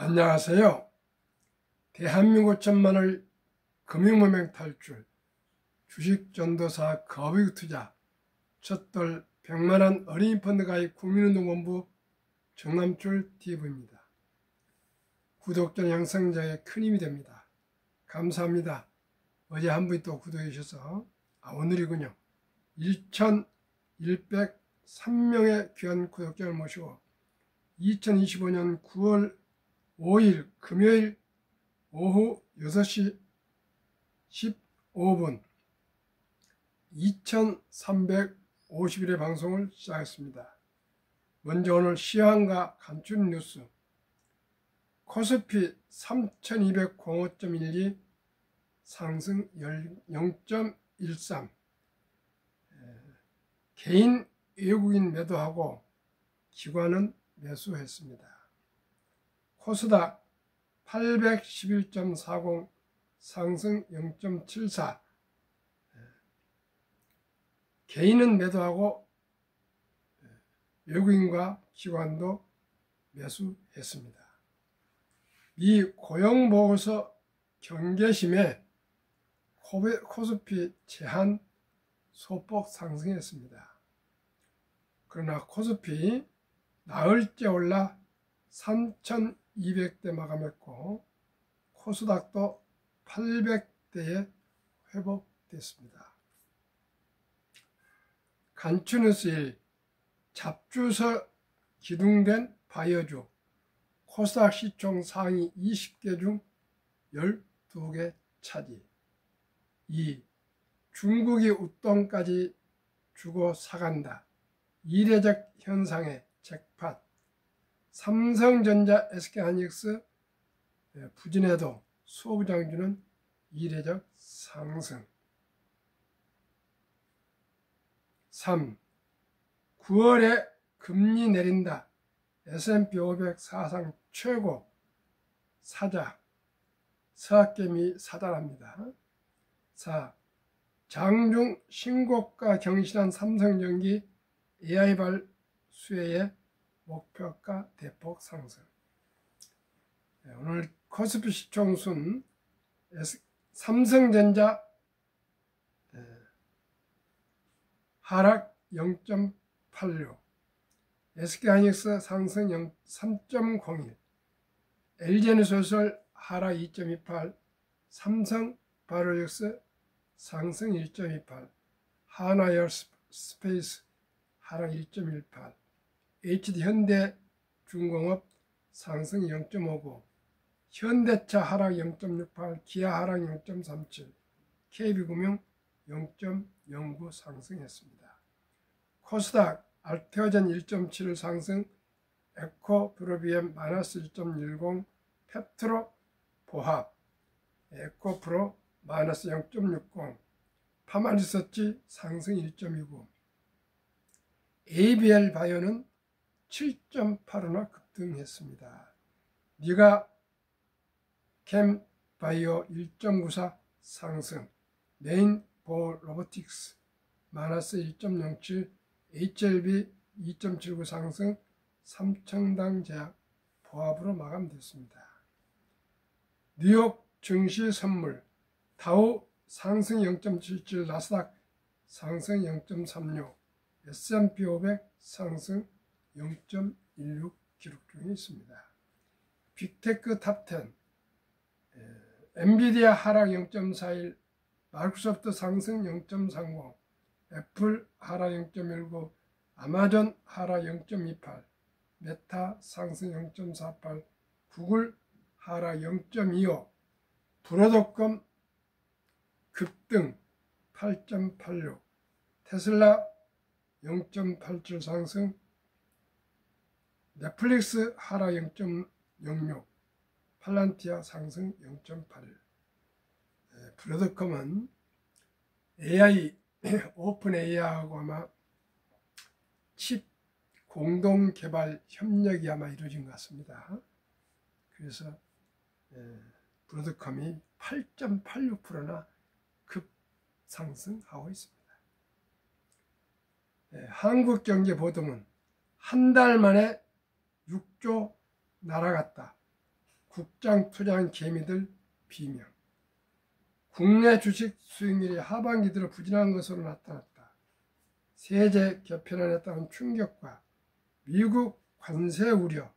안녕하세요. 대한민국 천만을 금융문명 탈출, 주식전도사 거북이투자, 첫돌 100만원 어린이 펀드 가입 국민운동본부 정남출 TV입니다. 구독자 양성자에 큰 힘이 됩니다. 감사합니다. 어제 한 분이 또 구독해 주셔서 오늘이군요. 1103명의 귀한 구독자를 모시고 2025년 9월 5일 금요일 오후 6시 15분 2351회 방송을 시작했습니다. 먼저 오늘 시황과 간추린 뉴스. 코스피 3205.12 상승 0.13. 개인 외국인 매도하고 기관은 매수했습니다. 코스닥 811.40 상승 0.74. 개인은 매도하고 외국인과 기관도 매수했습니다. 미 고용보고서 경계심에 코스피 제한 소폭 상승했습니다. 그러나 코스피 나흘째 올라 3,200대 마감했고 코스닥도 800대에 회복됐습니다. 간추뉴스 1. 잡주서 기둥된 바이오주. 코스닥 시총 상위 20개 중 12개 차지. 2. 중국이 웃돈까지 주고 사간다. 이례적 현상의 잭팟. 삼성전자, SK하이닉스 부진해도 수호부장주는 이례적 상승. 3. 9월에 금리 내린다. S&P 500 사상 최고 사자 서학개미 사달합니다. 4. 장중 신고가 경신한 삼성전기 AI발 수혜의 목표가 대폭 상승. 오늘 코스피 시총순 삼성전자 하락 0.86, SK하이닉스 상승 3.01, LG에너지소설 하락 2.28, 삼성바이오로직스 상승 1.28, 한화에어스페이스 하락 1.18, HD현대중공업 상승 0.59, 현대차 하락 0.68, 기아 하락 0.37, KB금융 0.09 상승했습니다. 코스닥 알테오젠 1.7 상승, 에코프로비엠 마이너스 1.10, 페트로 보합, 에코프로 마이너스 0.60, 파마리서치 상승 1.29, ABL 바이오는 7.85나 급등했습니다. 니가 캠 바이오 1.94 상승, 메인보 로보틱스 마이너스 1.07, HLB 2.79 상승, 삼청당 제약 보합으로 마감됐습니다. 뉴욕 증시 선물, 다우 상승 0.77, 나스닥 상승 0.36, S&P 500 상승 0.16 기록 중에 있습니다. 빅테크 탑10, 엔비디아 하락 0.41, 마이크로소프트 상승 0.30, 애플 하락 0.19, 아마존 하락 0.28, 메타 상승 0.48, 구글 하락 0.25, 브로드컴 급등 8.86, 테슬라 0.87 상승, 넷플릭스 하락 0.06, 팔란티아 상승 0.81. 브로드컴은 AI 오픈 AI하고 아마 칩 공동 개발 협력이 아마 이루어진 것 같습니다. 그래서 브로드컴이 8.86%나 급상승하고 있습니다. 한국경제보도문 한 달 만에 6조 날아갔다. 국장 투자한 개미들 비명. 국내 주식 수익률이 하반기 들어 부진한 것으로 나타났다. 세제 개편안에 따른 충격과 미국 관세 우려,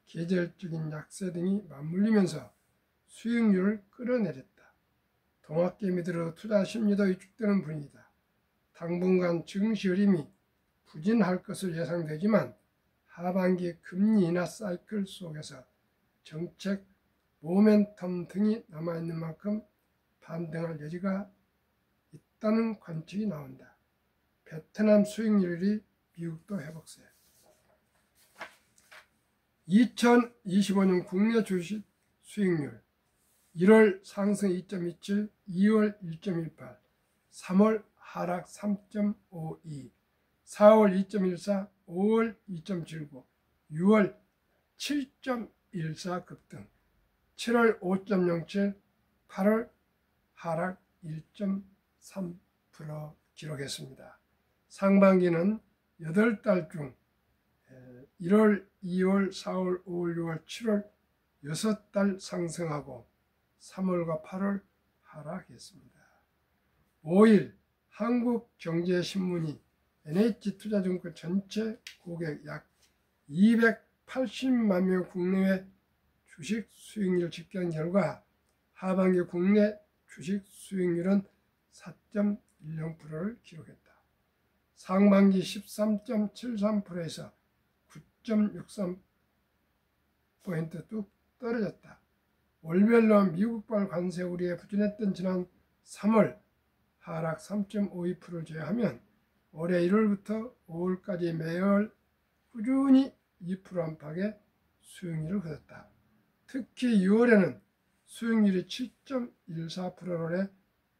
계절적인 약세 등이 맞물리면서 수익률을 끌어내렸다. 동학개미들의 투자 심리도 위축되는 분위기다. 당분간 증시 흐름이 부진할 것으로 예상되지만 하반기 금리 인하 사이클 속에서 정책 모멘텀 등이 남아있는 만큼 반등할 여지가 있다는 관측이 나온다. 베트남 수익률이 미국도 회복세. 2025년 국내 주식 수익률 1월 상승 2.27, 2월 1.18, 3월 하락 3.52, 4월 2.14, 5월 2.79, 6월 7.14 급등, 7월 5.07, 8월 하락 1.3% 기록했습니다. 상반기는 8달 중 1월, 2월, 4월, 5월, 6월, 7월 6달 상승하고 3월과 8월 하락했습니다. 5일 한국경제신문이 NH투자증권 전체 고객 약 280만 명 국내외 주식 수익률 집계한 결과 하반기 국내 주식 수익률은 4.10%를 기록했다. 상반기 13.73%에서 9.63포인트 뚝 떨어졌다. 월별로 미국발 관세 우려에 부진했던 지난 3월 하락 3.52%를 제외하면 올해 1월부터 5월까지 매월 꾸준히 2% 안팎의 수익률을 거뒀다. 특히 6월에는 수익률이 7.14%로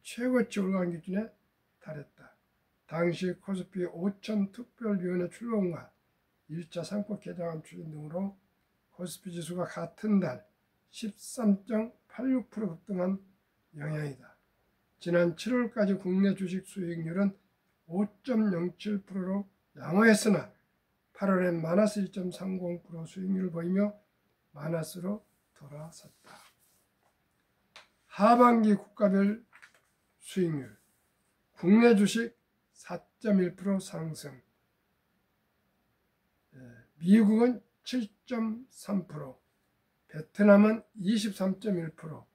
최고치 올라간 기준에 달했다. 당시 코스피 5천 특별위원회 출범과 1차 상법 개정안 추진 등으로 코스피 지수가 같은 달 13.86% 급등한 영향이다. 지난 7월까지 국내 주식 수익률은 5.07%로 양호했으나 8월엔 마이너스 1.30% 수익률을 보이며 마이너스로 돌아섰다. 하반기 국가별 수익률 국내 주식 4.1% 상승, 미국은 7.3%, 베트남은 23.1%,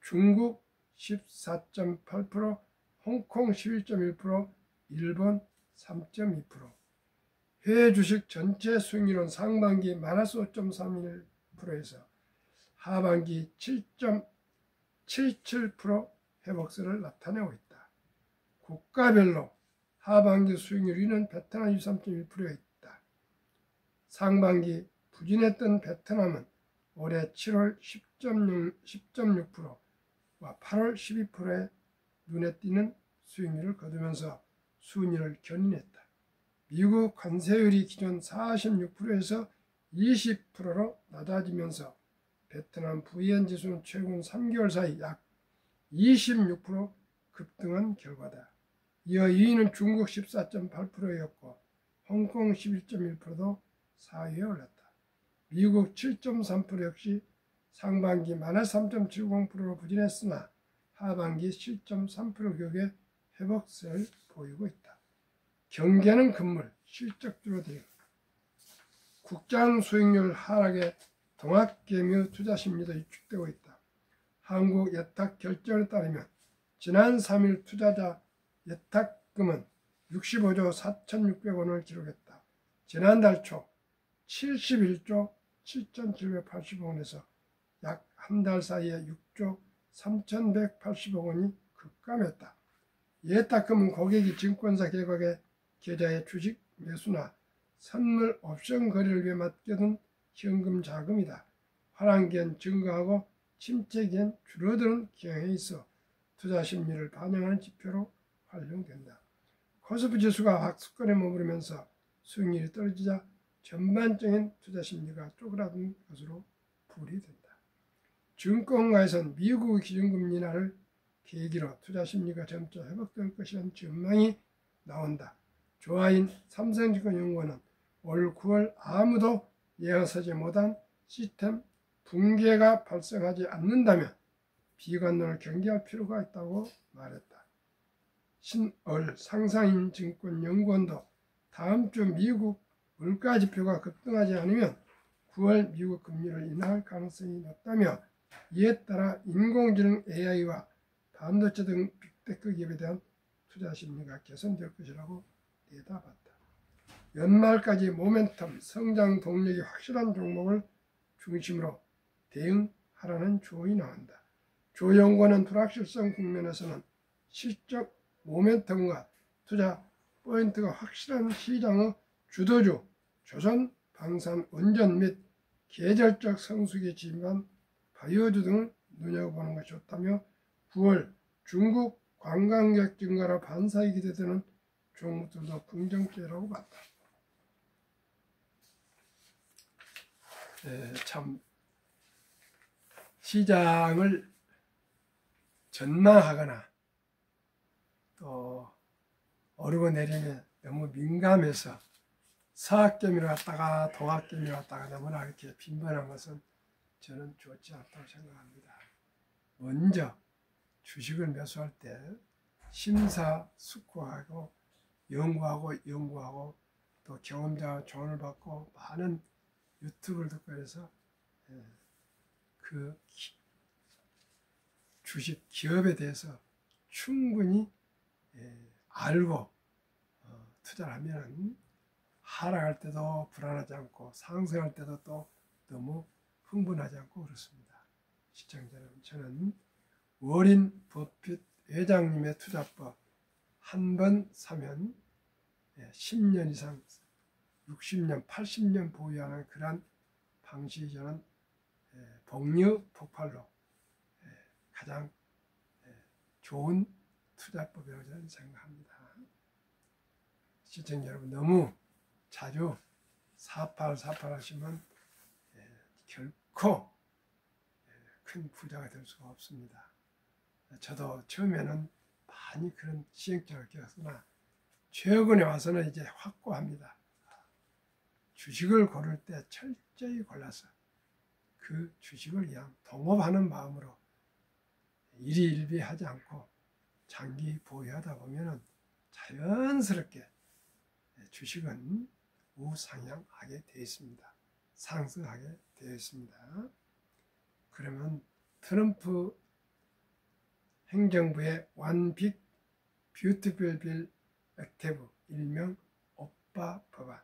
중국 14.8%, 홍콩 11.1%, 일본 3.2%. 해외 주식 전체 수익률은 상반기 마이너스 5.31%에서 하반기 7.77% 회복세를 나타내고 있다. 국가별로 하반기 수익률 1위는 베트남 23.1%에 있다. 상반기 부진했던 베트남은 올해 7월 10.6%와 8월 12%의 눈에 띄는 수익률을 거두면서 순위를 견인했다. 미국 관세율이 기존 46%에서 20%로 낮아지면서 베트남 VN 지수는 최근 3개월 사이 약 26% 급등한 결과다. 이어 2위는 중국 14.8%였고 홍콩 11.1%도 4위에 올랐다. 미국 7.3% 역시 상반기 마이너스 3.70%로 부진했으나 하반기 7.3% 격의 회복세를 보이고 있다. 경계는 금물, 실적주로 대응. 국장 수익률 하락에 동학개미 투자 심리도 위축되고 있다. 한국 예탁 결정에 따르면 지난 3일 투자자 예탁금은 65조 4,600원을 기록했다. 지난달 초 71조 7,780원에서 약 한 달 사이에 6조 3,180억 원이 급감했다. 예탁금은 고객이 증권사 개각의 계좌에 주식 매수나 선물 옵션 거래를 위해 맡겨둔 현금 자금이다. 화랑기엔 증가하고 침체기엔 줄어드는 경향이 있어 투자 심리를 반영하는 지표로 활용된다. 코스피 지수가 하락권에 머무르면서 수익률이 떨어지자 전반적인 투자 심리가 쪼그라든 것으로 풀이된다. 증권가에서는 미국의 기준금리 인하를 계기로 투자 심리가 점차 회복될 것이라는 전망이 나온다. 조아인 삼성증권연구원은 올 9월 아무도 예상하지 못한 시스템 붕괴가 발생하지 않는다면 비관론을 경계할 필요가 있다고 말했다. 신얼 상상인증권연구원도 다음 주 미국 물가지표가 급등하지 않으면 9월 미국 금리를 인하할 가능성이 높다며 이에 따라 인공지능 AI와 반도체 등 빅테크 기업에 대한 투자 심리가 개선될 것이라고 내다봤다. 연말까지 모멘텀, 성장 동력이 확실한 종목을 중심으로 대응하라는 조언이 나온다. 조 연구원은 불확실성 국면에서는 실적 모멘텀과 투자 포인트가 확실한 시장의 주도주, 조선, 방산, 원전 및 계절적 성수기에 진입한 바이오주 등을 눈여겨보는 것이 좋다며 9월 중국 관광객 증가로 반사이 기대되는 종목들도 긍정적이라고 봤다. 참 시장을 전망하거나 또 오르고 내리면 너무 민감해서 서학개미로 갔다가 동학개미로 갔다가 너무나 이렇게 빈번한 것은 저는 좋지 않다고 생각합니다. 먼저 주식을 매수할 때 심사숙고하고 연구하고 또 경험자와 조언을 받고 많은 유튜브를 듣고 해서 그 주식 기업에 대해서 충분히 알고 투자를 하면 하락할 때도 불안하지 않고 상승할 때도 또 너무 흥분하지 않고 그렇습니다. 시청자 여러분, 저는 워린 버핏 회장님의 투자법 한 번 사면 10년 이상 60년, 80년 보유하는 그러한 방식이 저는 복류 폭발로 가장 좋은 투자법이라고 저는 생각합니다. 시청자 여러분, 너무 자주 사팔 하시면 결코 큰 부자가 될 수가 없습니다. 저도 처음에는 많이 그런 시행착오를 겪었으나 최근에 와서는 이제 확고합니다. 주식을 고를 때 철저히 골라서 그 주식을 그냥 동업하는 마음으로 일희일비하지 않고 장기 보유하다 보면 자연스럽게 주식은 우상향하게 되어 있습니다. 상승하게 되어 있습니다. 그러면 트럼프 행정부의 One Big Beautiful Bill 액티브, 일명 오빠 법안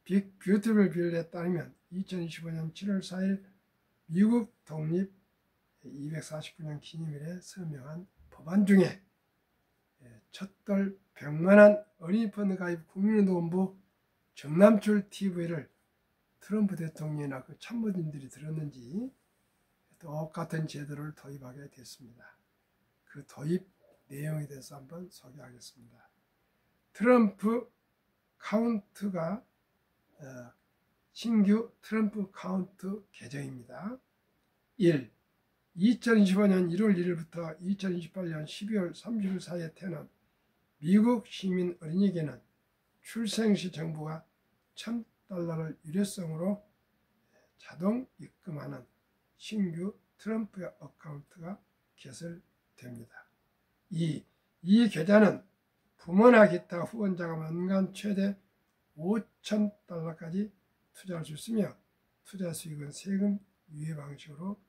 빅 뷰티풀 빌에 따르면 2025년 7월 4일 미국 독립 249년 기념일에 서명한 법안 중에 첫돌 100만원 어린이 펀드 가입 국민운동본부 정남출 TV를 트럼프 대통령이나 그 참모진들이 들었는지 똑같은 제도를 도입하게 됐습니다. 그 도입 내용에 대해서 한번 소개하겠습니다. 트럼프 카운트가 신규 트럼프 카운트 개정입니다. 1. 2025년 1월 1일부터 2028년 12월 30일 사이에 태어난 미국 시민 어린이에게는 출생시 정부가 $1,000를 유례성으로 자동 입금하는 신규 트럼프의 어카운트가 개설됩니다. 2. 이 계좌는 부모나 기타 후원자가 연간 최대 $5,000까지 투자할 수 있으며 투자 수익은 세금 유예 방식으로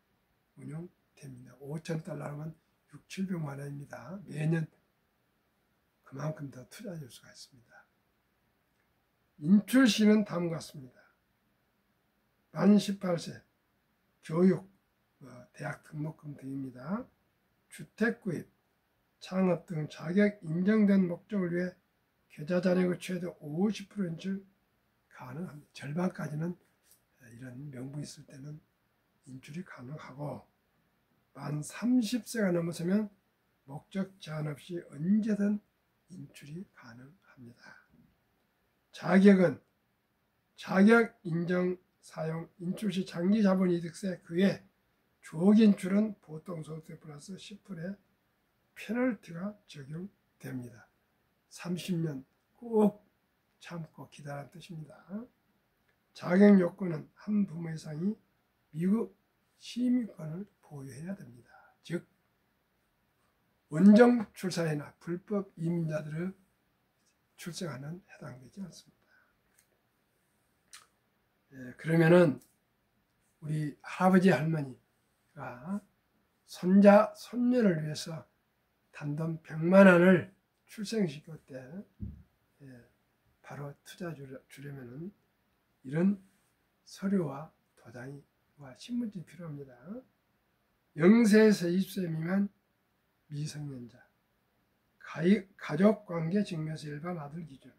운영됩니다. $5,000면 600~700만 원입니다. 매년 그만큼 더 투자할 수가 있습니다. 인출시는 다음과 같습니다. 만 18세, 교육, 대학 등록금 등입니다. 주택구입, 창업 등 자격 인정된 목적을 위해 계좌 잔액의 최대 50% 인출 가능합니다. 절반까지는 이런 명분이 있을 때는 인출이 가능하고 만 30세가 넘어서면 목적 제한 없이 언제든 인출이 가능합니다. 자격은 자격 인정 사용 인출시 장기 자본 이득세 그 외 조기 인출은 보통 소득세 플러스 10%의 페널티가 적용됩니다. 30년 꼭 참고 기다란 뜻입니다. 자격 요건은 한 부모 이상이 미국 시민권을 보유해야 됩니다. 즉 원정 출산이나 불법 이민자들의 출생아는 해당되지 않습니다. 그러면은 우리 할아버지 할머니가 손자 손녀를 위해서 단돈 100만 원을 출생시킬 때 바로 투자 주려면은 이런 서류와 도장과 신분증이 필요합니다. 0세에서 20세 미만 미성년자, 가족관계증명서 일반 아들 기준,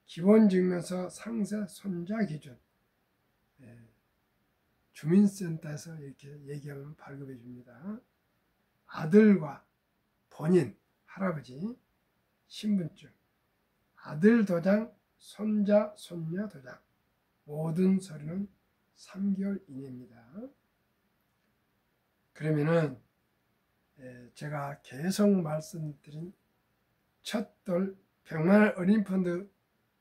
기본증명서 상세 손자 기준, 주민센터에서 이렇게 얘기하면 발급해 줍니다. 아들과 본인, 할아버지, 신분증, 아들 도장, 손자, 손녀 도장, 모든 서류는 3개월 이내입니다. 그러면은 제가 계속 말씀드린 첫돌 100만 원 어린이펀드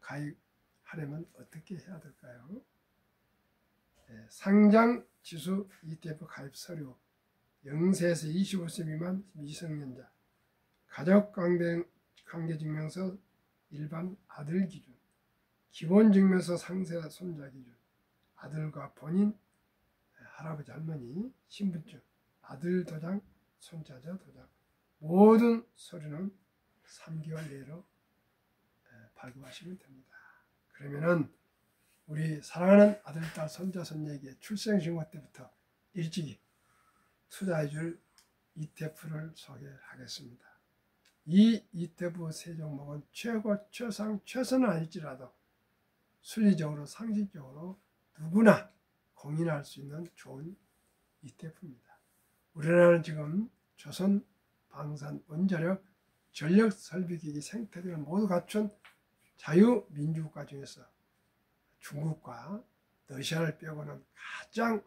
가입하려면 어떻게 해야 될까요? 상장지수 ETF 가입 서류, 0세에서 25세 미만 미성년자, 가족관계증명서 일반 아들 기준, 기본증명서 상세 손자 기준, 아들과 본인, 할아버지 할머니, 신분증, 아들 도장, 손자자 도장, 모든 서류는 3개월 내로 발급하시면 됩니다. 그러면은 우리 사랑하는 아들, 딸, 손자, 손녀에게 출생신고 때부터 일찍이 투자해줄 ETF를 소개하겠습니다. 이 ETF 세 종목은 최고, 최상, 최선은 아닐지라도 순리적으로, 상식적으로 누구나 공인할 수 있는 좋은 ETF입니다. 우리나라는 지금 조선, 방산, 원자력, 전력설비기기, 생태계를 모두 갖춘 자유민주국가 중에서 중국과 러시아를 빼고는 가장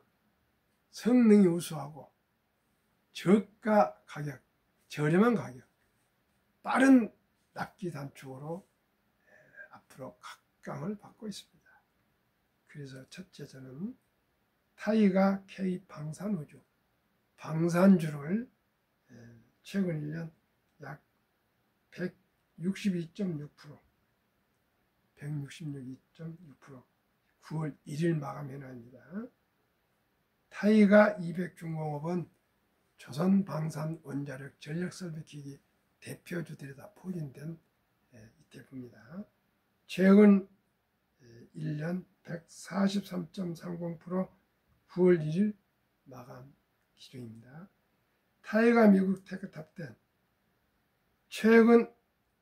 성능이 우수하고 저가 가격, 저렴한 가격, 빠른 납기 단축으로 앞으로 각광을 받고 있습니다. 그래서 첫째, 저는 타이가 K 방산우주, 방산주를 최근 1년 약 162.6%, 166.6%, 9월 1일 마감해놔입니다. 타이가 200중공업은 조선방산원자력 전력설비기기 대표주들이 다 포진된 ETF입니다. 최근 1년 143.30%, 9월 1일 마감 기준입니다. 타이가 미국 테크탑10 최근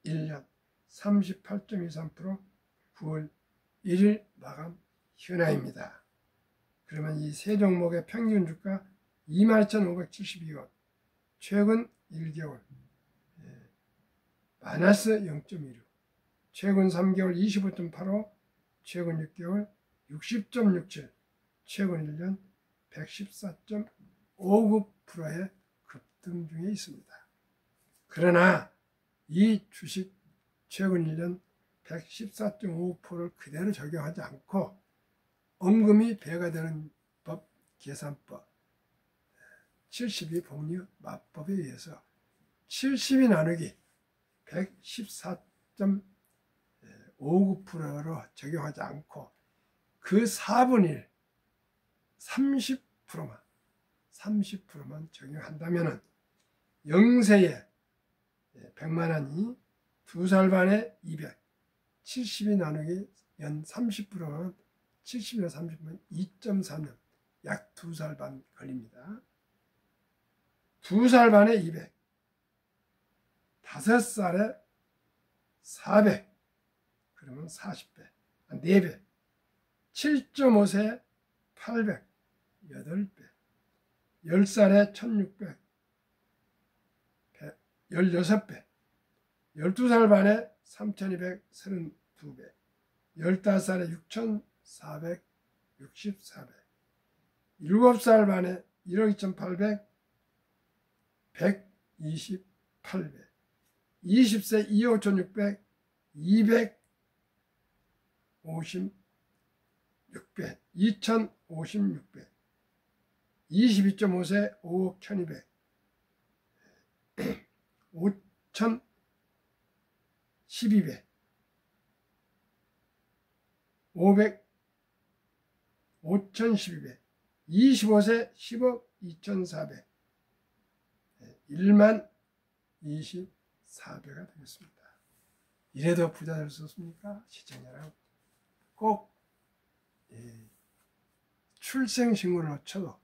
1년 38.23%, 9월 1일 마감 현황입니다. 그러면 이 세 종목의 평균 주가 22,572원, 최근 1개월 마이너스 0.16, 최근 3개월 25.85, 최근 6개월 60.67, 최근 1년 114.59%의 급등 중에 있습니다. 그러나 이 주식 최근 1년 114.5%를 그대로 적용하지 않고 원금이 배가 되는 법, 계산법, 72 복리 맞법에 의해서 70이 나누기 114.59%로 적용하지 않고 그 4분의 1, 30%만 적용한다면 0세에 100만 원이 2살 반에 200, 70이 나누기 연 30%면 70이나 30면 2.4년, 약 2살 반 걸립니다. 2살 반에 200, 5살에 400, 그러면 40배, 4배, 7.5세 800, 8배, 10살에 1600, 16배, 12살 반에 3232배, 15살에 6464배, 7살 반에 1억 2800, 128배, 20세 2억 1600, 256배, 2056배, 22.5세 5억 1200, 5012배, 500, 5012배, 25세 10억 2400, 1만 24배가 되겠습니다. 이래도 부자 될 수 없습니까? 시청자 여러분, 꼭 출생신고를 놓쳐도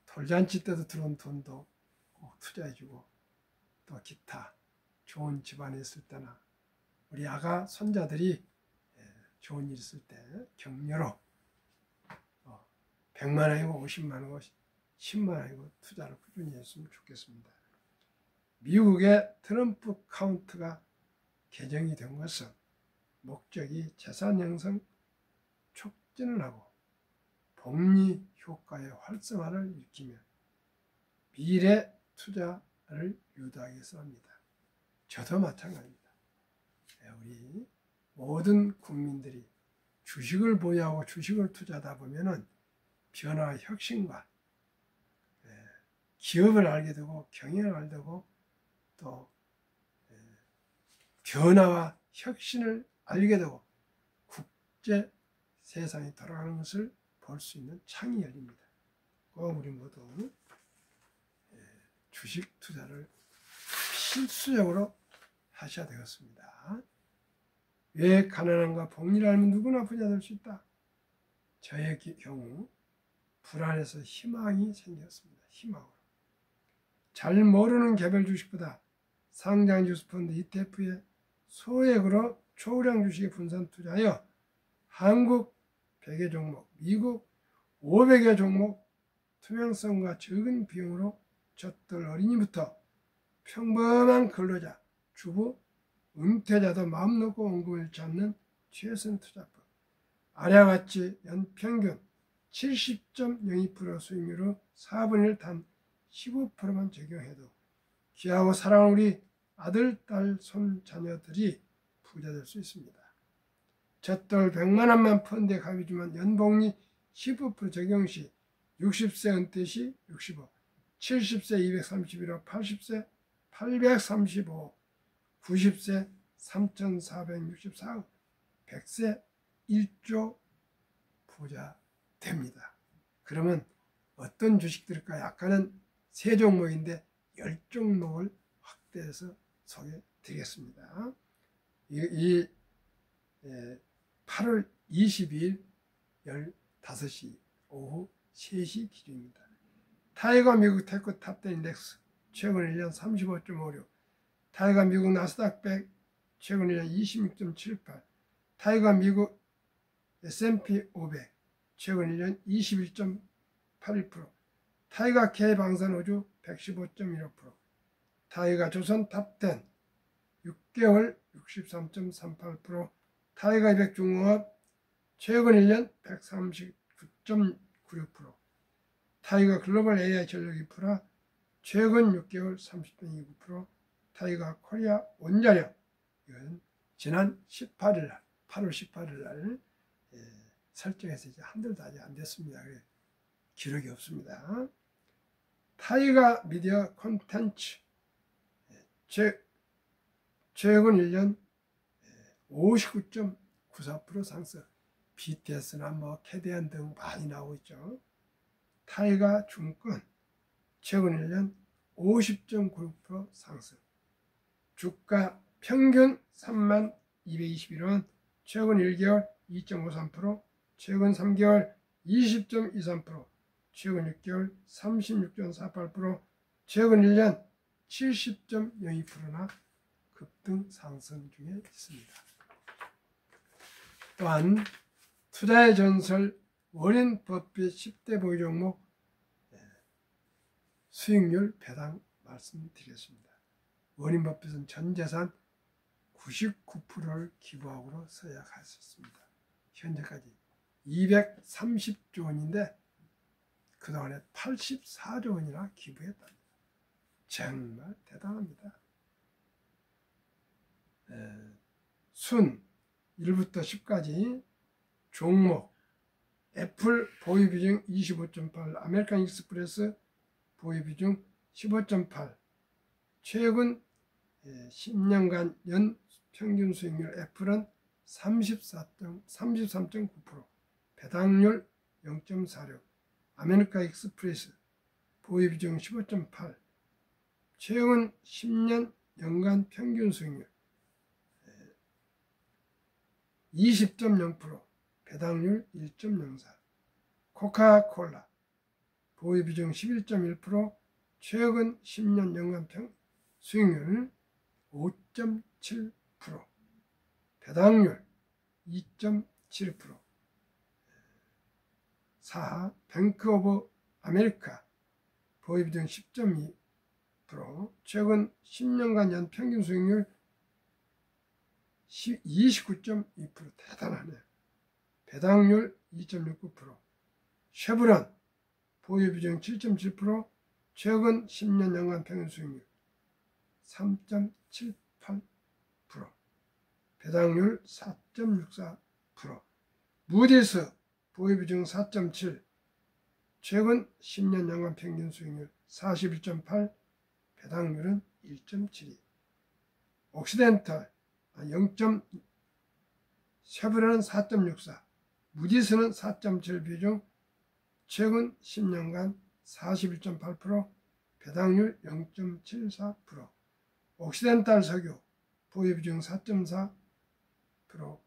돌잔치 때도 들어온 돈도 꼭 투자해주고, 또 기타 좋은 집안에 있을 때나 우리 아가 손자들이 좋은 일 있을 때 격려로 100만 원이고 50만 원이고 10만 원이고 투자를 꾸준히 했으면 좋겠습니다. 미국의 트럼프 카운트가 개정이 된 것은 목적이 재산 형성 촉진을 하고 복리 효과의 활성화를 일으키며 미래 투자를 유도하기 위해서 합니다. 저도 마찬가지입니다. 우리 모든 국민들이 주식을 보유하고 주식을 투자하다 보면은 변화와 혁신과 기업을 알게 되고 경영을 알게 되고 또 변화와 혁신을 알게 되고 국제 세상이 돌아가는 것을 볼 수 있는 창이 열립니다. 꼭 우리 모두 주식 투자를 필수적으로 하셔야 되겠습니다. 왜 가난함과 복리를 알면 누구나 부자 될 수 있다. 저의 경우 불안해서 희망이 생겼습니다. 희망으로. 잘 모르는 개별 주식보다 상장 주식펀드 ETF에 소액으로 초우량 주식에 분산 투자하여 한국 100여 종목, 미국 500여 종목 투명성과 적은 비용으로 젖들 어린이부터 평범한 근로자, 주부, 은퇴자도 마음 놓고 원금을 잡는 최선 투자법. 아래와 같이 연평균 70.02% 수익률로 4분의 1 단 15%만 적용해도 귀하고 사랑하는 우리 아들, 딸, 손, 자녀들이 부자 될 수 있습니다. 젖돌 100만 원만 펀드에 가입이지만 연복리 15% 적용 시 60세 은퇴 시 65, 70세 231억, 80세 835억, 90세 3,464억, 100세 1조 부자 됩니다. 그러면 어떤 주식들일까요? 아까는 3종목인데 10종목을 확대해서 소개해 드리겠습니다. 8월 22일 15시 오후 3시 기준입니다. 타이거 미국 테크 탑10 인덱스 최근 1년 35.56, 타이거 미국 나스닥 100 최근 1년 26.78, 타이거 미국 S&P 500 최근 1년 21.81%, 타이거 K 방산우주 115.15%, 타이거 조선 탑10 6개월 63.38%, 타이거 200 중공업 최근 1년 139.96%, 타이거 글로벌 AI 전력 2%, 최근 6개월 30.29%, 타이거 코리아 원자력, 이건 지난 18일 날, 8월 18일 날 설정해서 이제 한 달도 아직 안 됐습니다. 기록이 없습니다. 타이거 미디어 콘텐츠 최근 1년 59.94% 상승, BTS나 뭐 캐대안 등 많이 나오고 있죠. 타이거 증권 최근 1년 50.96% 상승, 주가 평균 3221원, 최근 1개월 2.53%, 최근 3개월 20.23%, 최근 6개월 36.48%, 최근 1년 70.02%나 급등 상승 중에 있습니다. 또한 투자의 전설 워렌 버핏 10대 보유 종목 수익률 배당 말씀드리겠습니다. 워렌 버핏은 전 재산 99%를 기부하고로 서약하셨습니다. 현재까지 230조 원인데 그동안에 84조 원이나 기부했답니다. 정말 대단합니다. 순 1부터 10까지 종목 애플 보유 비중 25.8, 아메리칸 익스프레스 보유 비중 15.8. 최근 10년간 연 평균 수익률 애플은 33.9%, 배당률 0.46, 아메리칸 익스프레스 보유 비중 15.8, 최근 10년 연간 평균 수익률 20.0%, 배당률 1.04. 코카콜라 보유 비중 11.1%, 최근 10년 연간 수익률 5.7%, 배당률 2.7%. 4. 뱅크 오브 아메리카 보유 비중 10.2%, 최근 10년간 연 평균 수익률 29.2%. 대단하네요. 배당률 2.69%. 쉐브론 보유 비중 7.7%, 최근 10년 연간 평균 수익률 3.78%, 배당률 4.64%. 무디스 보유 비중 4.7, 최근 10년 연간 평균 수익률 41.8, 배당률은 1.72. 옥시덴탈 쉐브론은 4.64, 무디스는 4.7 비중, 최근 10년간 41.8%, 배당률 0.74%. 옥시덴탈 석유 보유 비중 4.4%,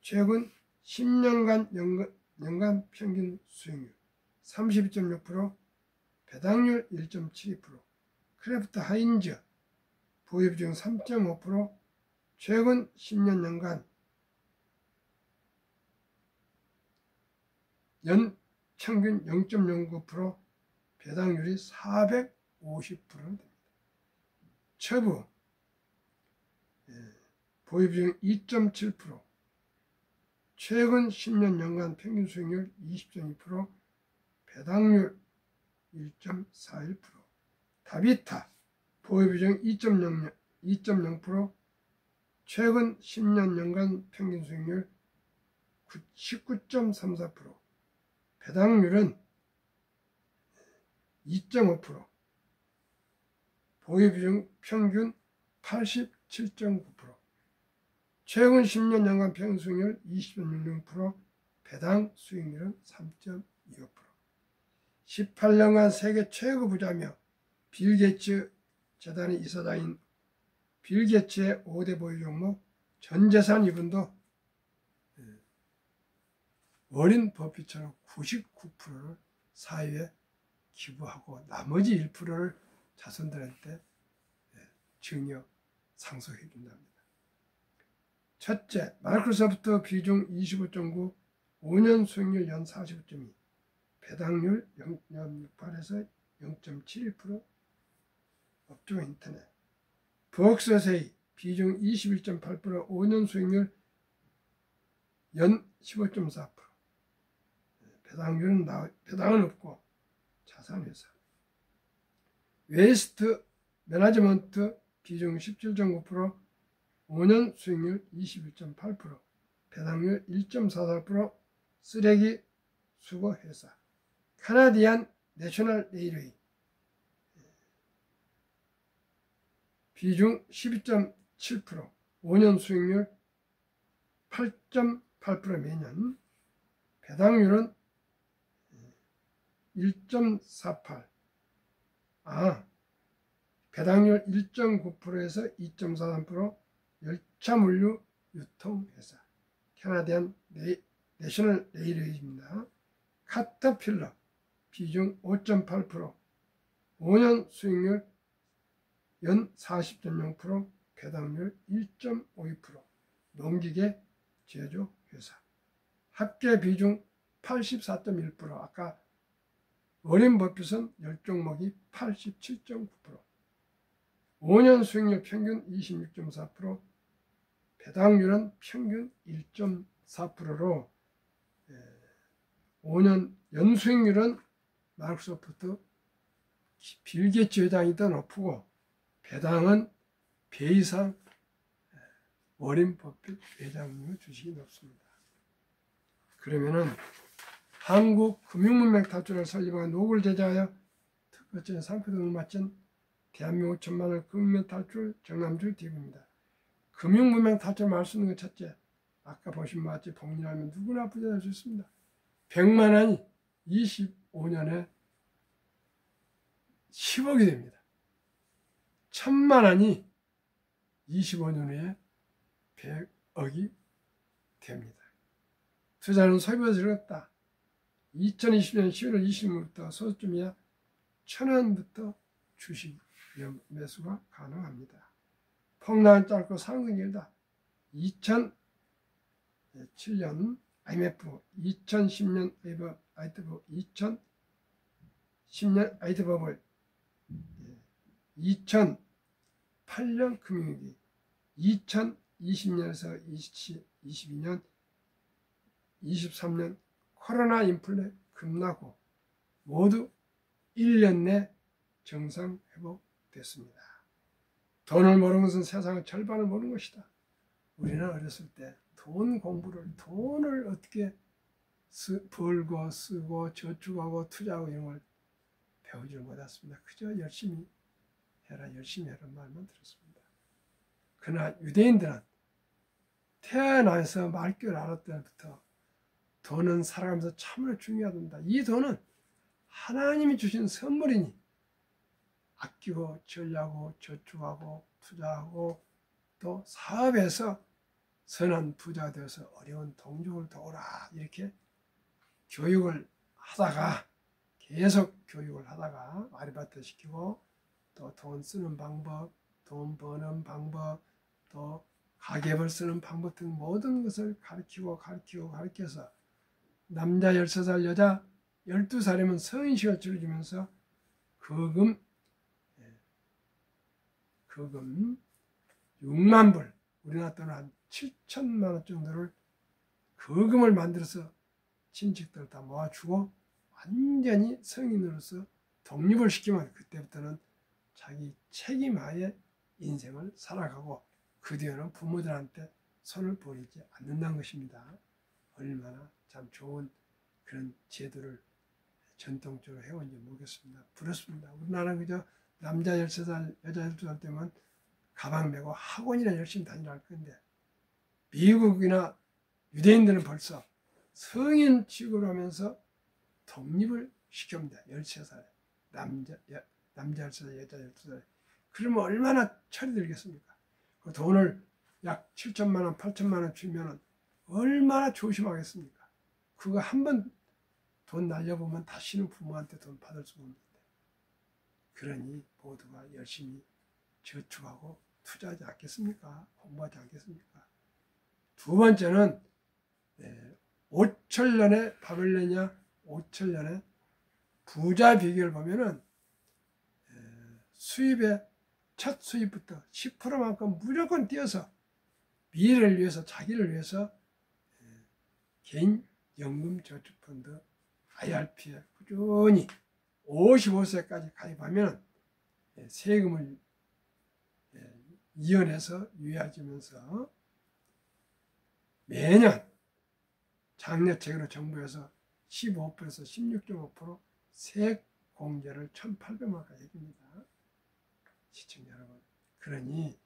최근 10년간 연간 평균 수익률 32.6%, 배당률 1.72%. 크래프트 하인즈 보유 비중 3.5%, 최근 10년 연간 연 평균 0.09%, 배당률이 450%는 됩니다. 처부 보유 비중 2.7%, 최근 10년 연간 평균 수익률 20.2%, 배당률 1.41%. 다비타 보유 비중 2.0%, 최근 10년 연간 평균 수익률 19.34%, 배당률은 2.5%, 보유 비중 평균 87.9%, 최근 10년 연간 평균 수익률 20.66%, 배당 수익률은 3.25%. 18년간 세계 최고 부자며 빌 게이츠 재단의 이사장인 빌 게이츠의 5대 보유 종목 전 재산 이분도 워렌 버핏처럼 99%를 사회에 기부하고 나머지 1%를 자손들한테 증여 상속해 준답니다. 첫째, 마이크로소프트 비중 25.9, 5년 수익률 연 45.2, 배당률 0.68에서 0.71%. 업종 인터넷. 부엌서세이 비중 21.8%, 5년 수익률 연 15.4%. 배당은 없고 자산회사. 웨이스트 매니지먼트 비중 17.9%, 5년 수익률 21.8%, 배당률 1.44%. 쓰레기 수거 회사. 카나디안 내셔널 레일웨이 비중 12.7%, 5년 수익률 8.8% 매년, 배당률은 1.48. 배당률 1.9%에서 2.43%. 열차물류 유통회사. 캐나디안 내셔널 레일웨이입니다. 카터필러 비중 5.8%, 5년 수익률 연 40.0%, 배당률 1.52%. 농기계 제조회사. 합계 비중 84.1%. 아까 워렌 버핏은 10종목이 87.9%. 5년 수익률 평균 26.4%, 배당률은 평균 1.4%로 5년 연수익률은 마이크로소프트 빌 게이츠 회장이 더 높고, 배당은 배 이상 워렌 버핏 회장님의 주식이 높습니다. 그러면은 한국 금융문명 탈출을 설립한 노골 제자하여 특허증 상표 등을 마친 대한민국 천만을 금융 탈출 정남주 DV입니다. 금융문명 탈출 할 수 있는 것 첫째, 아까 보신 바와 같이 복리하면 누구나 부자 될 수 있습니다. 100만 원이 25년에 10억이 됩니다. 1000만 원이 25년 후에 100억이 됩니다. 투자는 소비보다 즐겁다. 2020년 11월 20일부터 소득주이야 1000원부터 주식 매수가 가능합니다. 폭락은 짧고 상승이 길다. 2007년 IMF, 2010년 아이트버블, 2010년 아이트버블, 2008년 금융위기, 2020년에서 2022년, 23년 코로나 인플레 급락후 모두 1년 내 정상 회복됐습니다. 돈을 모르는 것은 세상의 절반을 모르는 것이다. 우리는 어렸을 때 돈을 어떻게 벌고 쓰고 저축하고 투자하고 이런 걸 배우지 못했습니다. 그저 열심히 해라 말만 들었습니다. 그러나 유대인들은 태어나서 말귀를 알았을 때부터 돈은 살아가면서 참으로 중요하단다. 이 돈은 하나님이 주신 선물이니 아끼고 전략하고 저축하고 투자하고 또 사업에서 선한 부자가 되어서 어려운 동족을 도우라 이렇게 교육을 하다가 계속 교육을 하다가 아르바이트 시키고 또 돈 쓰는 방법, 돈 버는 방법, 또 가계부를 쓰는 방법 등 모든 것을 가르쳐서 남자 13살, 여자 12살이면 성인식을 치러주면서 거금 6만 불, 우리나라 돈으로 한 7천만 원 정도를 거금을 만들어서 친척들 다 모아주고 완전히 성인으로서 독립을 시키면 그때부터는 자기 책임하에 인생을 살아가고 그 뒤에는 부모들한테 손을 버리지 않는다는 것입니다. 얼마나 참 좋은 그런 제도를 전통적으로 해온지 모르겠습니다. 부럽습니다. 우리나라는 그저 남자 13살, 여자 12살 때면 가방 메고 학원이나 열심히 다니라 할 건데 미국이나 유대인들은 벌써 성인 취급을 하면서 독립을 시킵니다. 13살 남자 13살, 여자 12살. 그러면 얼마나 철이 들겠습니까? 그 돈을 약 7천만 원, 8천만 원 주면 얼마나 조심하겠습니까? 그거 한번 돈 날려보면 다시는 부모한테 돈 받을 수가 없는데. 그러니 모두가 열심히 저축하고 투자하지 않겠습니까? 공부하지 않겠습니까? 두 번째는 5천년의 바벨로니아 5천년의 부자 비결을 보면은 수입의 첫 수입부터 10%만큼 무조건 띄어서 미래를 위해서 자기를 위해서 개인 연금 저축펀드 IRP에 꾸준히 55세까지 가입하면 세금을 이연해서 유예해주면서 매년 장려책으로 정부에서 15%에서 16.5% 세액 공제를 1,800만 원까지 해줍니다. 시청자 여러분, 그러니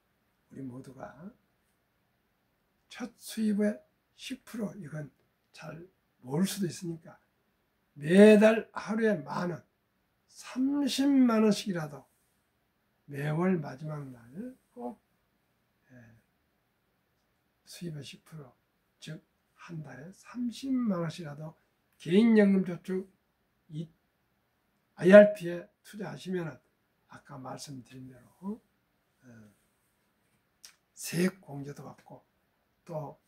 우리 모두가 첫 수입의 10% 이건 잘 모를 수도 있으니까 매달 하루에 만 원, 30만 원씩이라도 매월 마지막 날 꼭 수입의 10%, 즉 한 달에 30만 원씩이라도 개인연금저축 IRP에 투자하시면 아까 말씀드린 대로 세액 공제도 받고 또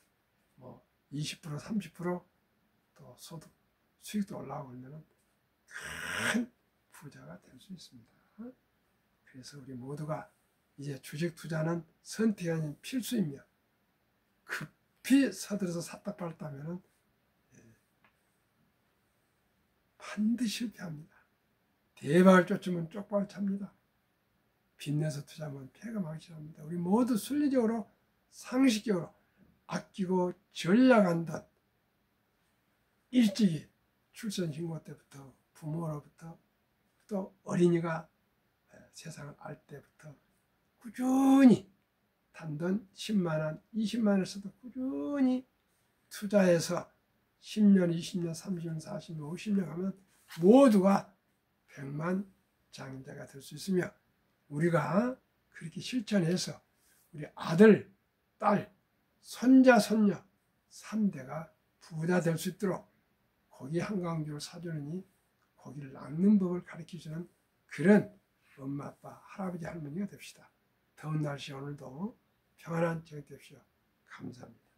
뭐 20%, 30%또 소득 수익도 올라가고 그러면 큰 부자가 될 수 있습니다. 그래서 우리 모두가 이제 주식 투자는 선택이 아닌 필수이며 급히 서들어서 샀다 팔았다 하면 반드시 실패합니다. 대박을 쫓으면 쪽박을 찹니다. 빚내서 투자하면 폐가 망신합니다. 우리 모두 순리적으로 상식적으로 아끼고 전략한 듯 일찍이 출생신고 때부터 부모로부터 또 어린이가 세상을 알 때부터 꾸준히 단돈 10만 원, 20만 원을 써도 꾸준히 투자해서 10년, 20년, 30년, 40년, 50년 하면 모두가 100만 장자가 될 수 있으며 우리가 그렇게 실천해서 우리 아들, 딸, 손자, 손녀 3대가 부자 될 수 있도록 고기 한강주를 사주느니 고기를 낚는 법을 가르쳐주는 그런 엄마, 아빠, 할아버지, 할머니가 됩시다. 더운 날씨 오늘도 평안한 저녁 되십시오. 감사합니다.